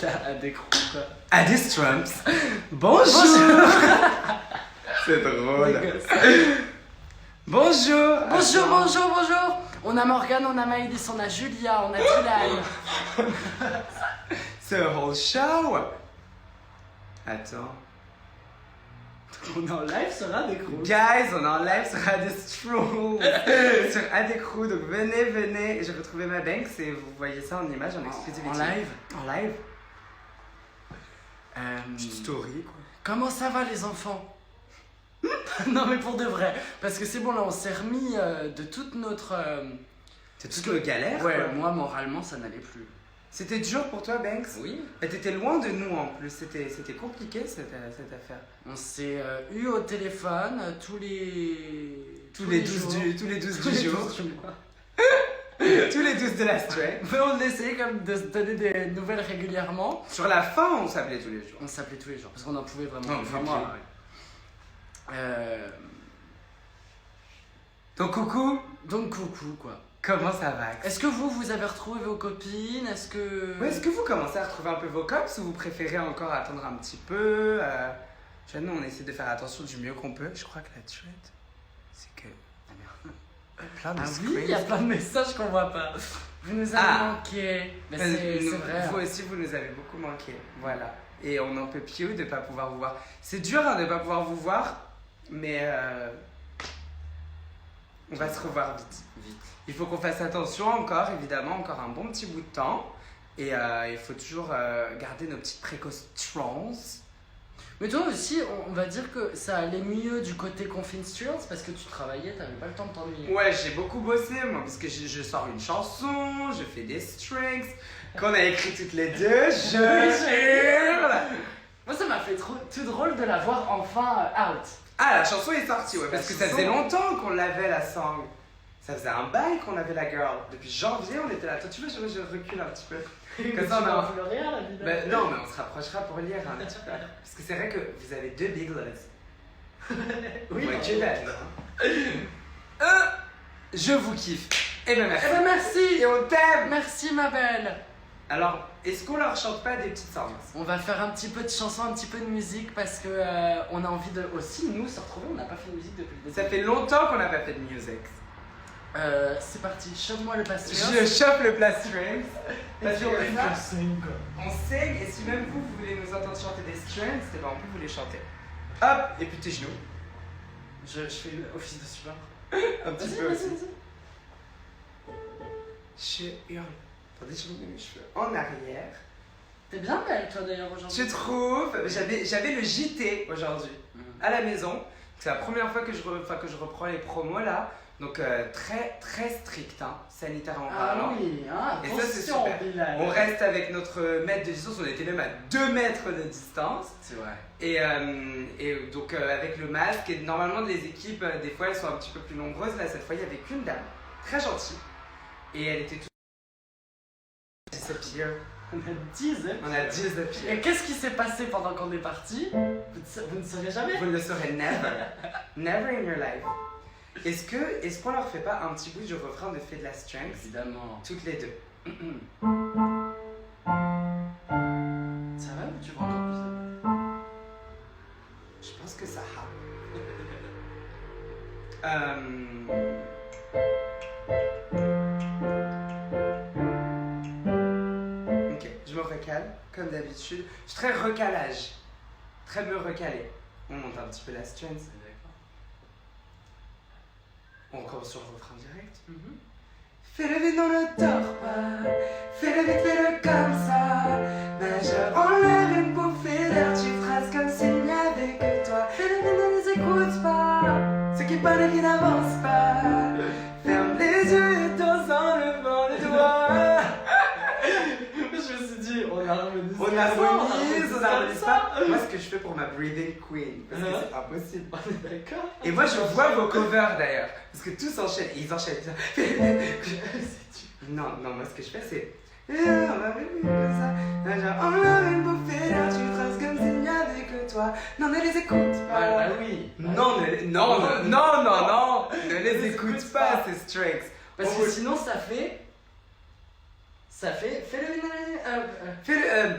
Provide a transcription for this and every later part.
À des crocs, quoi. À des Strumps. Bonjour. C'est drôle. Bonjour. Bonjour. On a Morgane, on a Maëlys, on a Julia, on a Dylan. C'est un whole show. Attends. On est en live sur Adécrou. Guys, on est en live sur Adestro. Sur Adécrou. Donc venez. J'ai retrouvé ma Banks et vous voyez ça en image en exclusivité. En live. En live. Petite story quoi. Comment ça va les enfants? Non mais pour de vrai. Parce que c'est bon là, on s'est remis de toute notre... C'est toute le galère Ouais, quoi. moi moralement ça n'allait plus. C'était dur pour toi Banks? Oui. Mais t'étais loin de nous en plus. C'était compliqué cette affaire. On s'est eu au téléphone tous les 12 du jour. 12 du mois. Tous les 12 de la stretch. Mais on essayait comme de se donner des nouvelles régulièrement. Sur la fin, on s'appelait tous les jours. On s'appelait tous les jours parce qu'on en pouvait vraiment. Non, Enfin, moi, Donc coucou, quoi. comment ça va? Est-ce que vous avez retrouvé vos copines? Est-ce que... Ouais, est-ce que vous commencez à retrouver un peu vos cops ou vous préférez encore attendre un petit peu nous, on essaie de faire attention du mieux qu'on peut. Je crois que la chouette, c'est que... Plein de oui, il y a plein de messages qu'on voit pas. Vous nous avez manqué. Mais c'est vrai. Vous aussi, vous nous avez beaucoup manqué. Voilà. Et on en peut pied de ne pas pouvoir vous voir. C'est dur de ne pas pouvoir vous voir, mais on va se revoir vite. Il faut qu'on fasse attention encore, évidemment, encore un bon petit bout de temps. Et il faut toujours garder nos petites précautions. Mais toi aussi, on va dire que ça allait mieux du côté Confinstrals parce que tu travaillais, t'avais pas le temps de t'ennuyer. Ouais, j'ai beaucoup bossé, moi, parce que je sors une chanson, je fais des strings, qu'on a écrit toutes les deux, je hurle. Moi, ça m'a fait tout drôle de la voir enfin out. Ah, la chanson est sortie, ouais, parce que ça chanson. faisait longtemps qu'on l'avait, la song. Ça faisait un bail qu'on avait la girl. Depuis janvier, on était là. Toi, tu veux, je recule un petit peu. Comme ça, on a... rien, la vie. Ben, non, mais on se rapprochera pour lire un petit peu. Parce que c'est vrai que vous avez deux big loves. Oui, moi, que dalle. Je vous kiffe. Eh ben merci. Eh ben merci. Et on t'aime. Merci, ma belle. Alors, est-ce qu'on leur chante pas des petites songs? On va faire un petit peu de chanson, un petit peu de musique parce que on a envie de aussi nous se retrouver. On n'a pas fait de musique depuis le début. Ça fait longtemps qu'on n'a pas fait de music. C'est parti, chope-moi le pasteur. Je chope le plastering. Et puis on fait ça. On saigne, et si même vous voulez nous entendre chanter des strings, eh ben on peut vous les chanter. Hop, et puis tes genoux. Je fais office de support. Un petit Vas-y, peu aussi. vas-y. Je hurle. Attendez, je remets mes cheveux en arrière. T'es bien belle toi d'ailleurs aujourd'hui. Je trouve, j'avais le JT aujourd'hui à la maison. C'est la première fois que je reprends les promos là. Donc très strict, hein, sanitairement parlant. Ah oui, hein, Et ça c'est attention, super. Bilal. On reste avec notre mètre de distance, on était même à 2 mètres de distance. C'est vrai. Et donc avec le masque, et normalement les équipes, des fois elles sont un petit peu plus nombreuses. Là cette fois il n'y avait qu'une dame, très gentille. Et elle était toute... disappear. On a 10 On a disappear. Et qu'est-ce qui s'est passé pendant qu'on est parti? Vous ne saurez jamais. Vous ne le saurez never. Never in your life. Est-ce qu'on leur fait pas un petit bout du refrain de Fait de la Strength? Évidemment. Toutes les deux. Ça va ou tu veux encore plus? Je pense que ça Ok, je me recale, comme d'habitude. Je suis très recalage. Très me recalé. On monte un petit peu la strength. On commence sur le refrain direct. Fais-le vite, non ne dors pas. Fais-le vite, fais-le comme ça. Nageur en l'air, une bouffée d'air. Tu phrases comme s'il n'y avait que toi. Fais-le vite, ne les écoute pas. Ceux qui parlent qui n'avancent pas. Ferme les yeux et danse en levant les doigts. Je me suis dit, on harmonise. On harmonise pas. Moi, ce que je fais pour ma breathing queen, parce que c'est impossible. On est d'accord. Et moi, je vois vos covers d'ailleurs, parce que tous s'enchaînent, et ils enchaînent. Non, moi, ce que je fais, c'est. On va vivre comme ça. On a une bouffée d'air, tu traces comme s'il n'y avait que toi. Non, ne les écoute pas. Ah oui. Non, ne les écoute pas, ces strikes. Parce que sinon, ça Ça fait. Fais-le Fais-le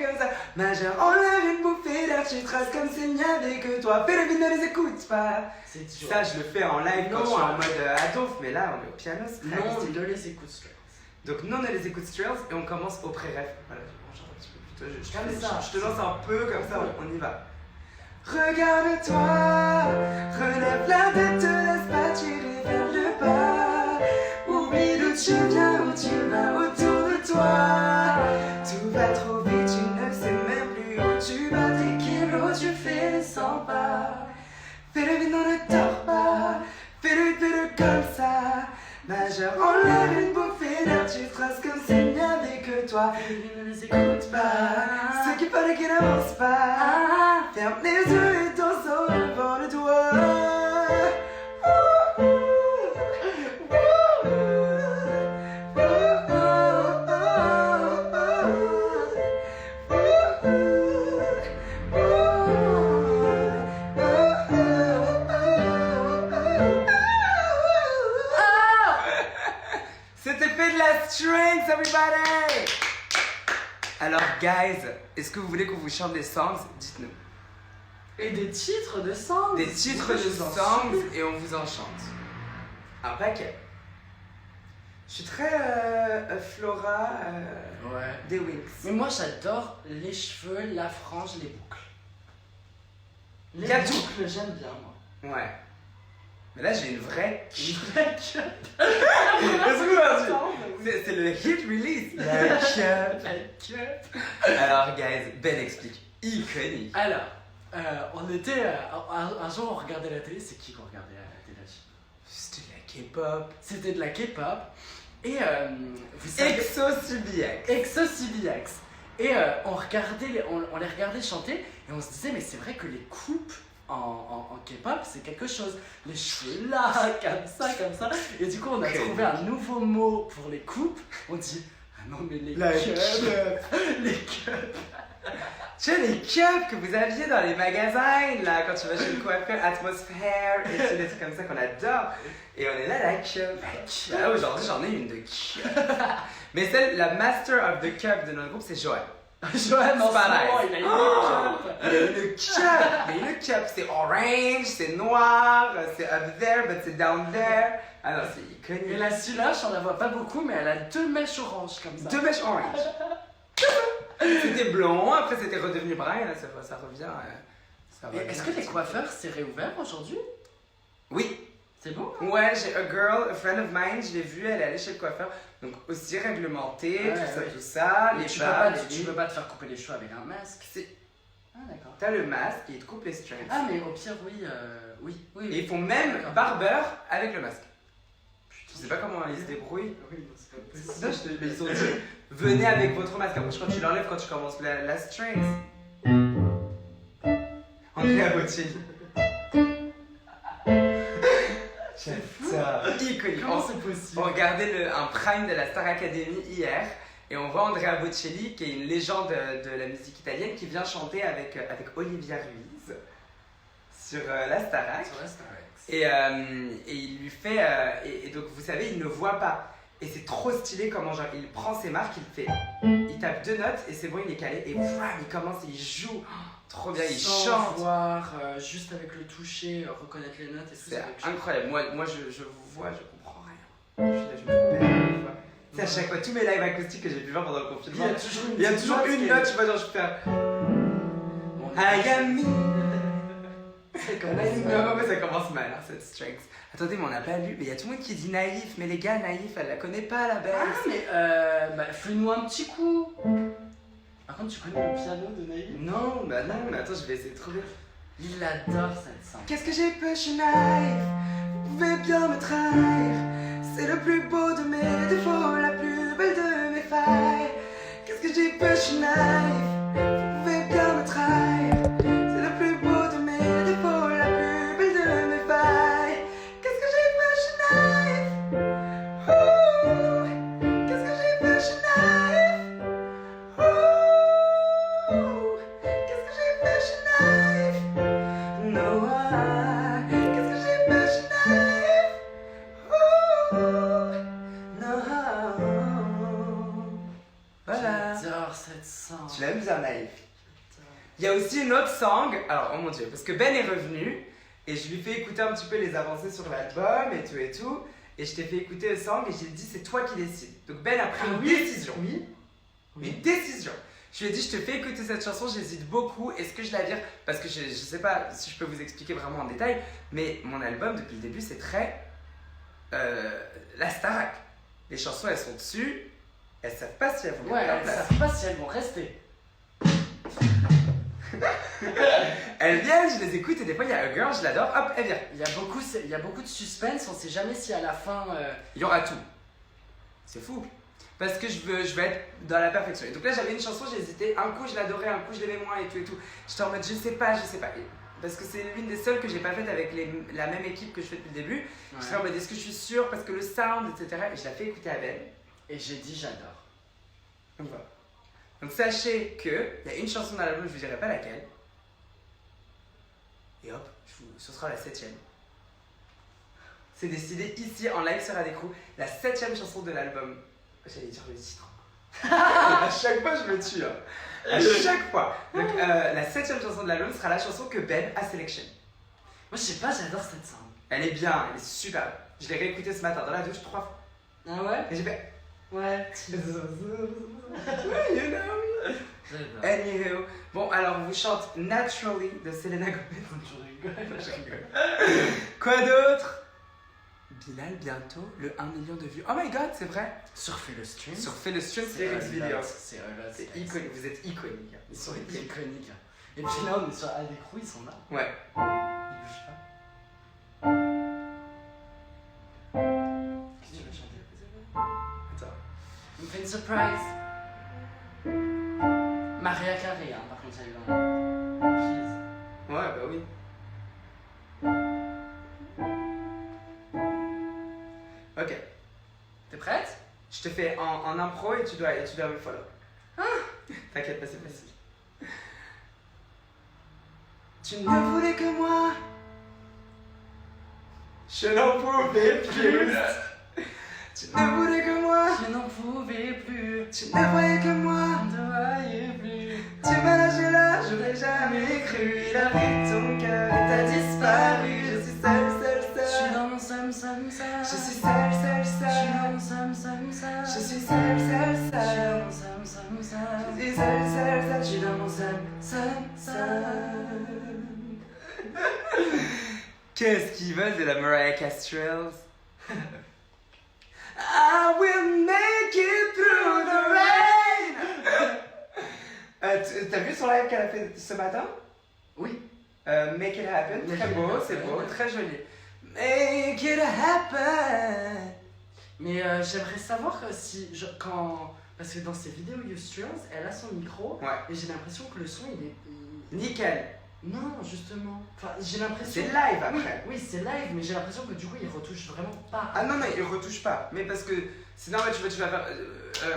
comme ça. Majeur, enlève une bouffée d'air, tu traces comme s'il n'y avait que toi. Fais-le vite, ne les écoute pas. C'est dur. Ça, je le fais en live quand Non, je suis en hein. mode Adolphe, mais là, on est au piano, c'est très Non, acoustique. ne les écoute straight. Donc, non, on les écoute Strails et on commence au pré-ref. Voilà, je chante un petit peu plus tôt. Comme ça. Je te lance un peu comme ça, on y va. Regarde-toi, relève la tête, te laisse pas tirer vers le bas. Oublie d'où tu viens, où tu vas autour de toi. Tout va trop vite, tu ne sais même plus où tu vas. Tes kilos, tu fais les 100 pas. Fais-le vite, non, ne dors pas. Fais-le comme ça. Majeur, enlève une bouffée d'air, tu traces comme s'il n'y avait que toi. Ne les écoute pas. Ce qu'il fallait qu'il n'avance pas. Ferme les yeux et danse devant le doigt. C'était fait de la strength, everybody! Alors, guys, est-ce que vous voulez qu'on vous chante des songs? Dites-nous. Et des titres de songs. Des titres de songs et on vous en chante. Un paquet. Je suis très Flora Ouais. des Wings. Mais moi j'adore les cheveux, la frange, les boucles. Les Y a tout. boucles, j'aime bien moi. Ouais. Mais là, j'ai une vraie. Une vraie cup. Est-ce que vous avez c'est le hit release. La cup. La cup. Alors, guys, Ben explique. Iconique. Alors, on était. Un jour on regardait la télé, c'est qui qu'on regardait à la télé? C'était de la K-pop. C'était de la K-pop. Et vous savez. EXO-CBX. EXO-CBX. Et on les regardait chanter et on se disait, mais c'est vrai que les coupes en K-pop, c'est quelque chose. Les cheveux là, comme ça. Et du coup, on a trouvé un nouveau mot pour les coupes. On dit, ah non, mais les La cups. cup. Les cups. Tu sais, les cups que vous aviez dans les magasins, là, quand tu vas chez le coiffeur, Atmosphère, et tout, des trucs comme ça qu'on adore. Et on est là, la cup. Là, aujourd'hui, j'en ai une de cup. Mais celle, la master of the cup de notre groupe, c'est Joël. Joël, en ce Pas moment, nice. il a une cup. Il y a une cup. Mais une cup, c'est orange, c'est noir, c'est up there, but c'est down there. Ah non, c'est Et iconique. la celui-là, j'en la vois pas beaucoup, mais elle a 2 mèches oranges comme ça. 2 mèches orange. C'était blond, après c'était redevenu brun, là ça revient. Ça Et revient. est-ce que les coiffeurs s'est réouvert aujourd'hui? Oui. C'est bon? Ouais, j'ai a girl, a friend of mine, je l'ai vue, elle est allée chez le coiffeur. Donc aussi réglementé, Ouais, tout ça, Mais les tu bas, peux, les tu peux pas te faire couper les cheveux avec un masque. Ah d'accord. T'as le masque et il te coupe les strands. Ah mais au pire oui, oui. Et ils font même D'accord. barbeur avec le masque. Putain. Je sais pas comment ils se débrouillent. Oui, non, c'est pas possible. Non, mais ils ont dit, venez avec votre masque. Après, quand tu l'enlèves, quand tu commences la strings. Andrea Bocelli. J'adore. Iconique. Comment c'est possible? On regardait un prime de la Star Academy hier et on voit Andrea Bocelli, qui est une légende de la musique italienne, qui vient chanter avec Olivia Ruiz sur la Starac. Sur la Starac. Et il lui fait. Et donc, vous savez, il ne voit pas. Et c'est trop stylé comment, genre, il prend ses marques, il tape 2 notes et c'est bon, il est calé. Et il commence, il joue. Trop bien, il Sans chante. voir, juste avec le toucher, reconnaître les notes et tout. C'est incroyable. Moi je vous vois, je comprends rien. Je suis là, je me perds à chaque fois. C'est à chaque fois, tous mes lives acoustiques que j'ai pu voir pendant le confinement. Il y a toujours une note, je sais pas, genre je fais I am me. Ça commence mal, hein, cette strength. Attendez, mais on n'a pas lu. Mais il y a tout le monde qui dit naïf. Mais les gars, naïf, elle la connaît pas, la belle. Ah mais fais-nous un petit coup. Par contre, tu connais le piano de Naïf? Non, mais attends, je vais essayer de trouver. Il adore cette scène. Qu'est-ce que j'ai push knife? Vous pouvez bien me trahir. C'est le plus beau de mes défauts, la plus belle de mes failles. Qu'est-ce que j'ai push knife? Vous pouvez bien me trahir. C'est le plus beau de mes défauts, la plus belle de mes failles. Qu'est-ce que j'ai push knife? Ouh. Qu'est-ce que j'ai push knife? Ouh. Qu'est-ce que j'ai push knife? No, qu'est-ce que j'ai push knife? Ouh. No. J'adore cette song. Tu l'aimes bien, Naïf? Il y a aussi une autre song. Alors, oh mon dieu, parce que Ben est revenu et je lui fais écouter un petit peu les avancées sur l'album et tout et tout. Et je t'ai fait écouter le song et j'ai dit c'est toi qui décides. Donc Ben a pris une décision. Oui. Une décision. Je lui ai dit je te fais écouter cette chanson, j'hésite beaucoup. Est-ce que je la vire? Parce que je sais pas si je peux vous expliquer vraiment en détail, mais mon album depuis le début c'est très la Starac. Les chansons elles sont dessus, elles savent pas si elles vont Ouais, mettre leur elles place. savent pas si elles vont rester. Elles viennent, je les écoute et des fois il y a A Girl, je l'adore, hop, elle vient. Il y a beaucoup de suspense, on sait jamais si à la fin. Il y aura tout. C'est fou. Parce que je veux être dans la perfection. Et donc là j'avais une chanson, j'ai hésité, un coup je l'adorais, un coup je l'aimais moins et tout et tout. J'étais en mode je sais pas. Et parce que c'est l'une des seules que j'ai pas faite avec la même équipe que je fais depuis le début. Ouais. J'étais en mode est-ce que je suis sûre parce que le sound, etc. Et je la fais écouter à Ben. Et j'ai dit j'adore. Donc voilà. Donc sachez qu'il y a une chanson dans l'album, je vous dirai pas laquelle. Et hop, ce sera la 7ème. C'est décidé ici en live sur Adécrou, la 7ème chanson de l'album. J'allais dire le titre. À chaque fois, je me tue. Hein. À chaque fois. Donc la 7ème chanson de l'album sera la chanson que Ben a sélection. Moi je sais pas, j'adore cette song. Elle est bien, elle est super. Je l'ai réécoutée ce matin dans la douche 3 fois. Ah ouais? Et j'ai fait. Ouais. You know. J'adore. Anywho. Bon, alors on vous chante Naturally de Selena Gomez. Je rigole. Quoi d'autre? Bilal, bientôt, le 1 million de vues. Oh my god, c'est vrai. Sur Fais le Stream. Sur Fait le Stream, c'est C'est Eric Vidéo. C'est C'est iconique, vous êtes iconique. Ils sont iconiques. iconique. Et puis là on est sur Adécrou, ils sont là. Ouais. Ils bougent pas. Qu'est-ce que tu veux chanter? Attends. Il me fait une surprise. Maria Carey, hein, par contre, ça y va. Ouais, bah oui. Ok. T'es prête? Je te fais en impro et tu dois me follow. T'inquiète pas, c'est facile. Tu ne voulais que moi. Je n'en pouvais plus. Tu ne voulais que moi. Je n'en pouvais plus. Tu ne voyais que moi. Je ne voyais plus. Tu m'as lâché là, j'aurais jamais cru. Il a pris ton cœur et t'as disparu. Je suis seule. Je suis dans mon sam. Je suis seule. Je suis dans mon sam. Je suis seule. Je suis dans mon sam. Je suis seule. Je suis dans mon sam. Qu'est-ce qu'ils veulent de la Mariah Castrels? I will make it through the rain. T'as vu son live qu'elle a fait ce matin? Oui. Make it happen. Très beau, c'est beau, très joli. Make it happen. Mais j'aimerais savoir si quand parce que dans ses vidéos YouStreams, elle a son micro Ouais. et j'ai l'impression que le son il est Nickel. non justement. Enfin j'ai l'impression. C'est live après. Oui c'est live mais j'ai l'impression que du coup il retouche vraiment pas. Ah non, mais il retouche pas. Mais parce que sinon, tu vas faire.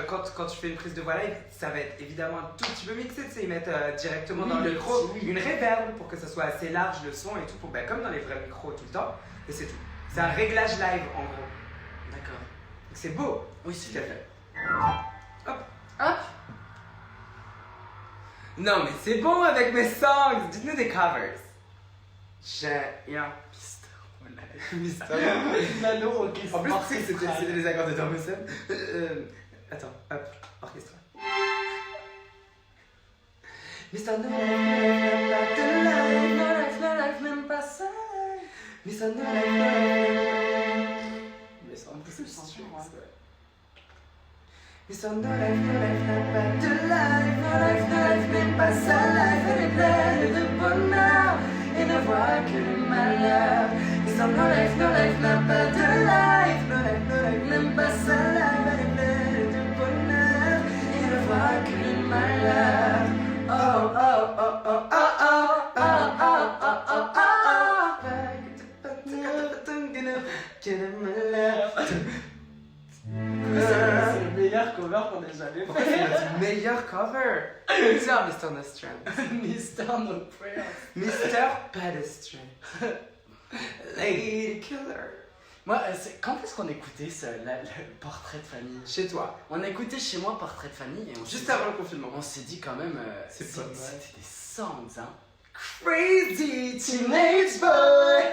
Quand tu fais une prise de voix live, ça va être évidemment un tout petit peu mixé. Tu sais, ils mettent directement Oui, dans le le micro petit, oui. une reverb pour que ça soit assez large le son et tout, pour, comme dans les vrais micros tout le temps. Et c'est tout. C'est un réglage live en gros. D'accord. Donc c'est beau. Oui Ce c'est qu'elle fait. Hop. Hop. Non, mais c'est bon avec mes songs. Dites-nous des covers. J'ai. Mister. Nano ok. En plus, tu sais que c'était les accords de Dormeson. Attends, hop, orchestre. Mister No Life, No Life, No life même pas ça. Mister No Life, No Life. Mais ça en plus, c'est sensuel, ouais. ouais. Mister No Life, No Life, n'a pas de life. No Life, No Life, n'aime pas sa life. Elle est pleine de bonheur et ne voit que le malheur. Mister No Life, No Life, n'a pas de life. No Life, No Life, n'aime pas sa life. Elle est pleine de bonheur et ne voit que le malheur. Oh, oh, oh, oh, oh, oh, oh, oh, oh, oh, oh, oh. Que le malheur. C'est le meilleur cover qu'on ait jamais Pourquoi c'est fait. notre meilleur cover? Tiens, Mr. Nostrand. Mister No Prayer. Mr. Pedestrian. Lady Killer. Moi, quand est-ce qu'on écoutait le portrait de famille? Chez toi. On a écouté chez moi portrait de famille et Juste avant le confinement. on s'est dit quand même, C'est pas mal. c'était des songs, hein. Crazy teenage boy.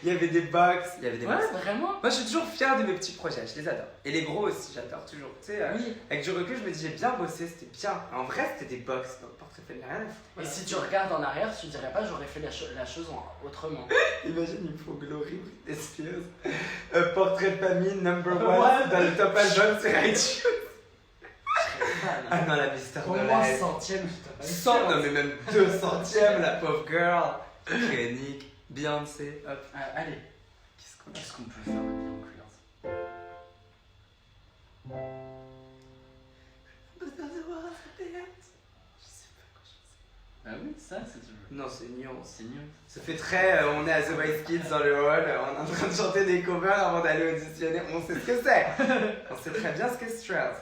Il y avait des box, il y avait des box. Ouais, vraiment. Moi, je suis toujours fier de mes petits projets, je les adore. Et les gros aussi, j'adore toujours. Tu sais, Oui. avec du recul, je me dis, j'ai bien bossé, c'était bien. En vrai, c'était des box, donc portrait de famille, rien à foutre. Et Voilà. si tu regardes en arrière, tu dirais pas j'aurais fait la chose autrement. Imagine, il me faut Glory Britney Spears. Portrait de famille number one Ouais. dans le top album sur iTunes. Je serais fan. Ah non, la Mister Au moins Noël. centième, je t'appelle. 100, non mais même 200ème, la pauvre girl. Kénique, Beyoncé, hop. Allez, qu'est-ce qu'on peut faire de bien en Queers? Ah oui, ça, c'est du... Non, c'est nuance. C'est nul. Ça fait très, on est à The Voice Kids dans le hall, on est en train de chanter des covers avant d'aller auditionner, on sait ce que c'est. On sait très bien ce qu'est Strauss.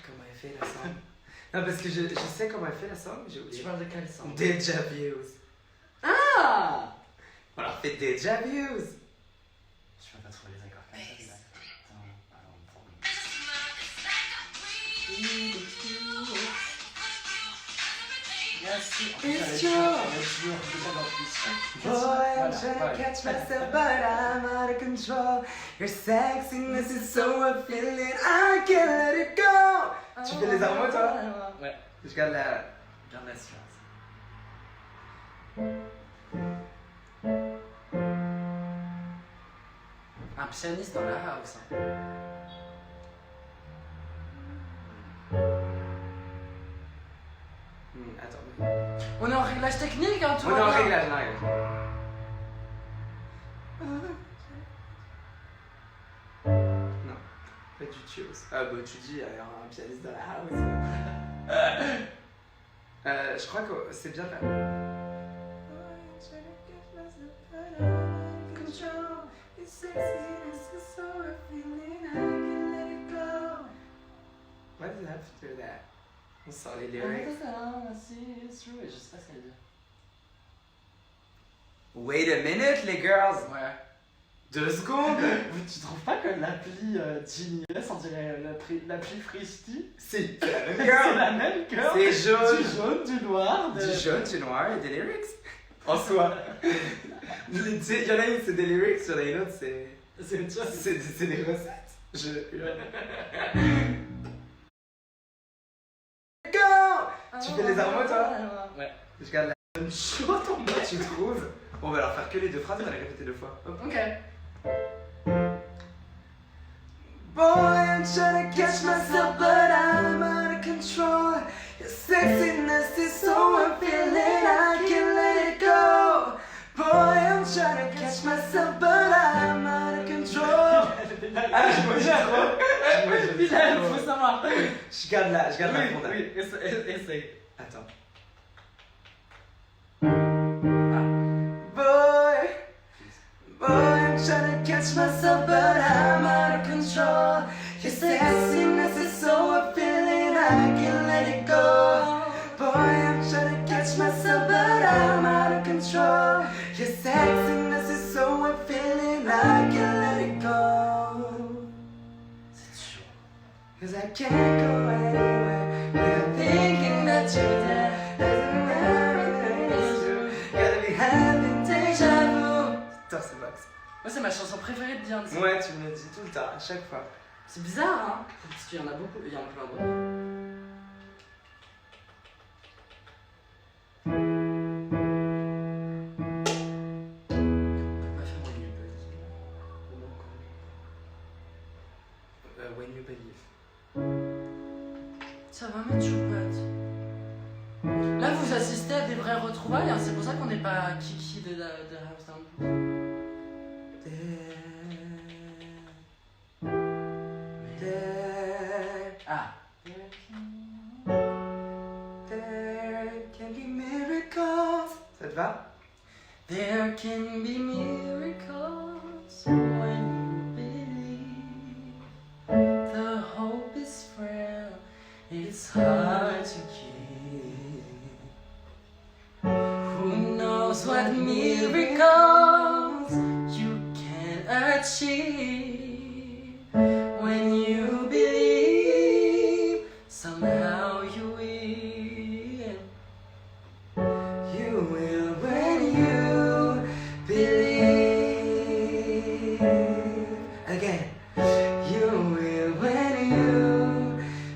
Comment elle fait la song? Non, parce que je sais comment elle fait la song, mais j'ai Tu oublié. parles de quel sens? Deja Views. Ah! On leur fait Deja Views. Je peux pas trouver les accords comme ça. It's true. Boy, I'm trying to catch myself, but I'm out of control. Your sexiness is so appealing, I can't let it go. Tu fais les harmonies, toi? Ouais. Je garde la... Garde la science. Un pianiste dans la house. Hein. Attends. Mais... On est en réglage technique, hein, tout On est va en bien. réglage, on arrive. Non, pas du tout. Ah bah tu dis, il y a un pianiste dans la house. Je crois que c'est bien là. What does after that? On sort les lyrics. Je sais pas ce qu'elle dit. Wait a minute, les girls! Ouais. 2 secondes! Tu trouves pas que l'appli Genius, on dirait l'appli Fristy? C'est la même C'est girl! la même girl. C'est jaune! Du jaune, du noir. Du jaune, du noir et des lyrics. En soi. Il y en a une, c'est des lyrics, il y en a une autre, c'est. C'est une chose. C'est des recettes. Go! Tu fais les harmonies, toi? Ouais. Je garde la chaud en bas, tu trouves? On va leur faire que les 2 phrases, on va les répéter 2 fois. Hop. Ok. Boy, I'm trying to catch myself, but I'm out of control. Your sexiness is so appealing, I can't let it go. Boy, I'm trying to catch myself, but I'm out of control. Ah, je me dis trop. Bilal, faut savoir. Je garde la fondale. Oui, essaye. Attends. Boy, I'm trying to catch myself, but I'm out of control. Your sexiness is so appealing, I can't let it go. Boy, I'm trying to catch myself, but I'm out of control. Your sexiness is so appealing, I can't let it go. C'est chaud. 'Cause I can't go anywhere without thinking that you're there. Gotta be having deja vu. Putain, c'est max. Moi, c'est ma chanson préférée de Beyoncé. Ouais, tu me le dis tout le temps, à chaque fois. C'est bizarre, hein? Parce qu'il y en a beaucoup, il y en a plein d'autres. When You Believe. Ça va, mes choupettes. Là, vous assistez à des vraies retrouvailles, hein? C'est pour ça qu'on n'est pas Kiki de House Down Blues. Ah. There can be miracles. Ça te va? There can be miracles when you believe. The hope is frail, it's hard to keep. achieve. When you believe, somehow you will. You will when you believe. Again. You will when you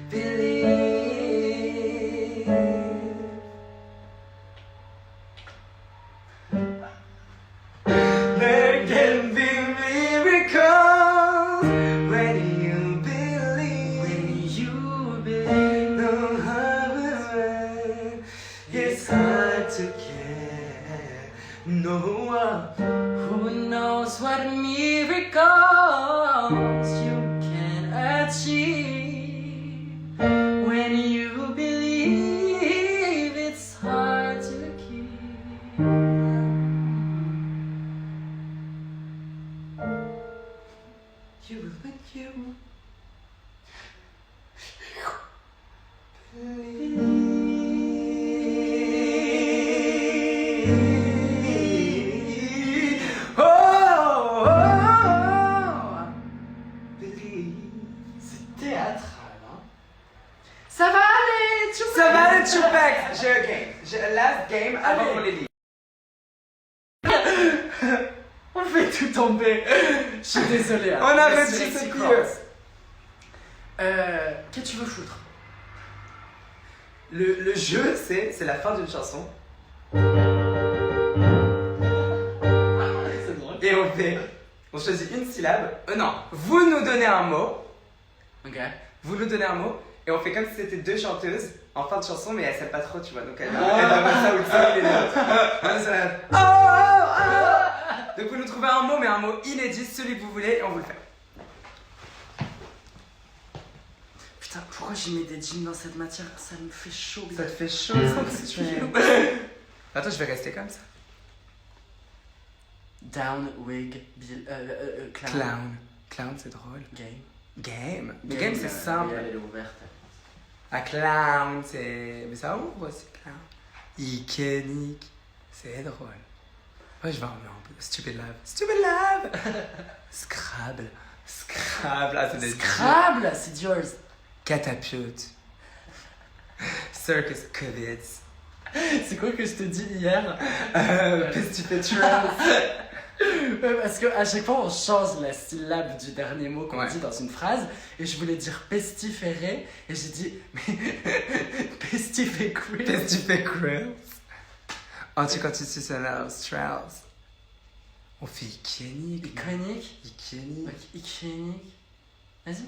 believe. There can be miracles when you believe. When you believe, No harm. It's hard to care. No one. who knows what miracles you can achieve. When you believe, it's hard to keep. You will when you believe. Oh, oh, oh. Believe. C'est théâtral, hein. Ça va aller, tu Ça va le Tupac. J'ai un game. J'ai un last game avant Allez. qu'on les lit. On fait tout tomber. Je suis désolé. On a Merci, réussi Lexi ce Cross. pieux. Qu'est-ce que tu veux foutre? Le jeu, c'est la fin d'une chanson. C'est drôle. Et on choisit une syllabe. Non, vous nous donnez un mot. Ok. Vous nous donnez un mot. Et on fait comme si c'était deux chanteuses en fin de chanson, mais elles s'aiment pas trop, tu vois. Donc elles va mettre ça ou ça, les deux. Oh, oh, oh. Donc vous nous trouvez un mot, mais un mot inédit, celui que vous voulez, et on vous le fait. Putain, pourquoi j'ai mis des jeans dans cette matière? Ça me fait chaud. Ça te fait chaud, ça ça me te fait fait. Attends, je vais rester comme ça. Down, wig, clown. Clown. Clown, c'est drôle. Game. Game. Mais game, c'est simple. Elle est ouverte. Ah, clown, c'est. Mais ça ouvre aussi, clown. Iconique. C'est drôle. Ouais, je vais en remettre un peu. Stupid Love. Stupid Love. Scrabble. Scrabble. Ah, c'est des. Scrabble, c'est yours. Catapulte. Circus Covid. C'est quoi que je te dis hier? Pestiféré. Ouais, parce qu'à chaque fois on change la syllabe du dernier mot qu'on Ouais. dit dans une phrase et je voulais dire pestiféré et j'ai dit mais pestiféré. Pestiféré. Anticonstitutionnel Strauss. On fait iconique. Iconique. Iconique. Ok, iconique. Vas-y.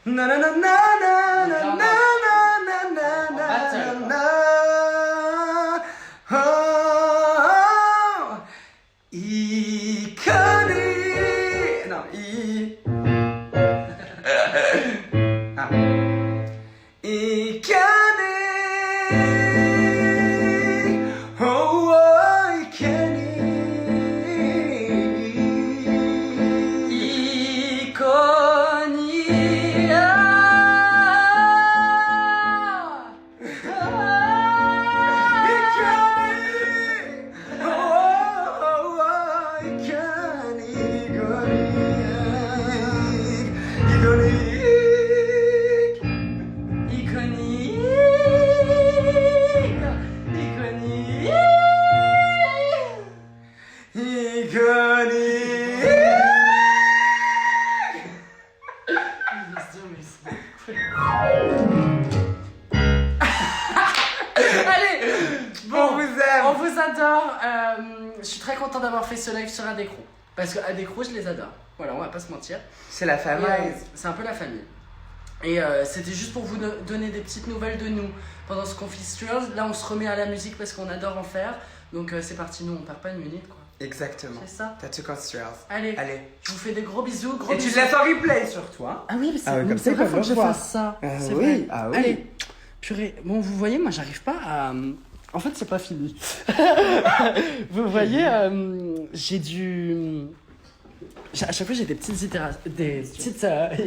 Na na na na na na na na na na na. Oh, iconique. Non, ah. Iconique. Oh, oh, iconique. Iconia. Allez, bon, On vous aime. on vous adore. Je suis très content d'avoir fait ce live sur Adécro. Parce que Adécro, je les adore. Voilà, on va pas se mentir. C'est la Et, famille. c'est un peu la famille. Et c'était juste pour vous donner des petites nouvelles de nous pendant ce Confistuals. Là, on se remet à la musique parce qu'on adore en faire. Donc c'est parti, nous, on perd pas une minute, quoi. Exactement. C'est ça. T'as tout construit. Allez, Allez. je vous fais des gros bisous. Gros Et tu bisous. te laisses en replay sur toi. Ah oui, mais c'est Ah oui, comme c'est ça, vrai, ils faut que peuvent je le voir. fasse ça. Ah C'est oui, vrai. ah oui. Allez, purée. Bon, vous voyez, moi, j'arrive pas à. En fait, c'est pas fini. Vous voyez, j'ai dû. À chaque fois, j'ai des petites,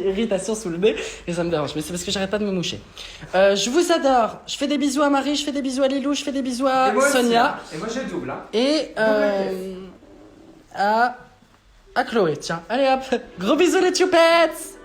irritations sous le nez et ça me dérange. Mais c'est parce que j'arrête pas de me moucher. Je vous adore. Je fais des bisous à Marie, je fais des bisous à Lilou, je fais des bisous à Et moi aussi, Sonia. hein. Et moi je double. Hein. Et à Chloé. Tiens, allez hop, gros bisous les choupettes!